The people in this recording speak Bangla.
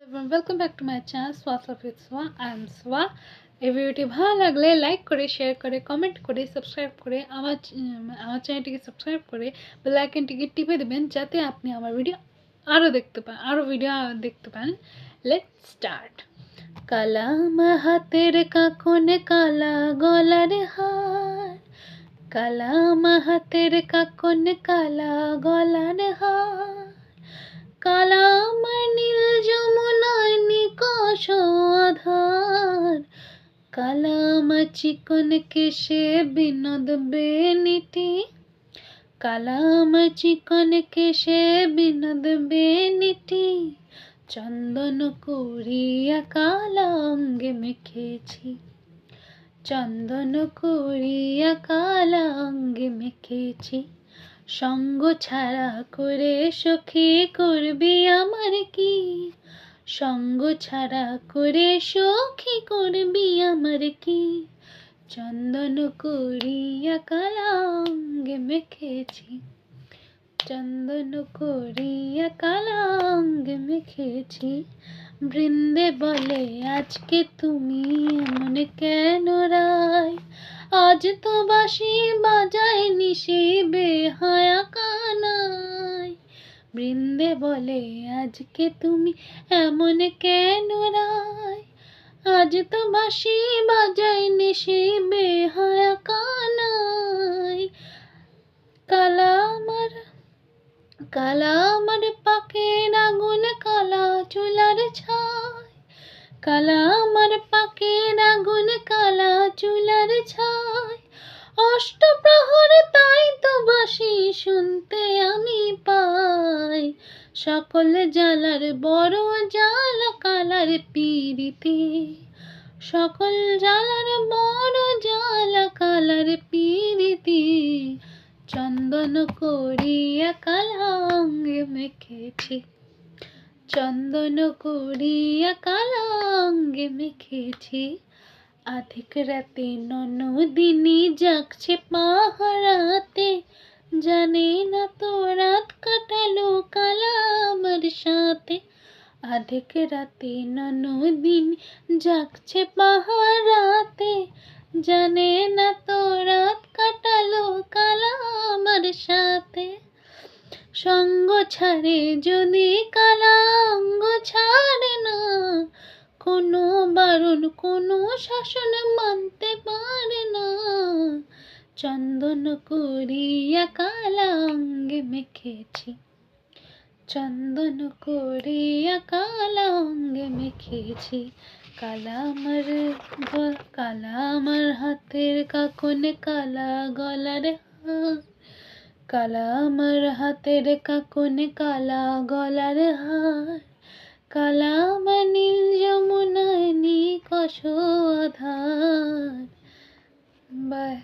everyone, welcome back to my channel Swats of with Swa. I am Swa. এই ভিডিওটি ভালো লাগলে লাইক করে শেয়ার করে কমেন্ট করে সাবস্ক্রাইব করে আমার চ্যানেলটিকে সাবস্ক্রাইব করে বেল আইকনটিকে টিপে দেবেন যাতে আপনি আমার ভিডিও আরও ভিডিও দেখতে পান। Let's start. কালা আমার হাতের কাকনে কালা গলার হার, কালা আমার হাতের কাকনে কালা গলার হার, কালা আমার নীল যমুনায় নিকষ আধার, কালা আমার চিকন কেশে বিনোদ বেনিটি, কালা আমার চিকন কেশে বিনোদ বেনিটি, চন্দন করিয়া কালা অঙ্গে মেখেছি, চন্দন করিয়া কালা অঙ্গে মেখেছি, সঙ্গ ছাড়া করে সখী করবি আমার কি, সঙ্গ ছাড়া করে সখী করবি আমার কি, চন্দন করিয়া কালা অঙ্গে মেখেছি, চন্দন করিয়া কালা অঙ্গে মেখেছি। বৃন্দে বলে আজকে তুমি এমন কেন রায়, আজ তো বাঁশি বাজায়নি সেই বেহায়া কানাই, বৃন্দে বলে আজকে তুমি এমন কেন রায়, আজ তো বাঁশি বাজায়নি সেই বেহায়া কানাই, কালা আমার পাকের আগুন কালা চুলার ছাই, কালা আমার পাকের আগুন কালা চুলার ছাই, অষ্টপ্রহর তাই তো বাঁশি শুনতে আমি পাই, সকল জ্বালার বড় জ্বালা কালার পিরিতে, সকল জ্বালার বড় জ্বালা কালার পিরিতে, চন্দন করিয়া কালা অঙ্গে মেখেছি, চন্দন করিয়া কালা অঙ্গে মেখেছি। আধিক রাতে ননদিনী জাগছে পাহারাতে, জানে না তো রাত কাটালো কালা আমার সাথে, আধিক রাতে ননদিনী জাগছে পাহারাতে, জানে না তো রাত কাটালো কালা আমার সাথে, সঙ্গ ছাড়ে যদি কালা অঙ্গ ছাড়ে না, কোনো বারণ কোনো শাসন মানতে পারে না, চন্দন করিয়া কালা অঙ্গে মেখেছি, চন্দন করিয়া কালা অঙ্গে মেখেছি, কালা আমার হাতের কাকনে কালা গলার হার, কালা আমার হাতের কাকনে কালা গলার হার, কালা আমার নীল যমুনায় নিকষ আধার। বাই।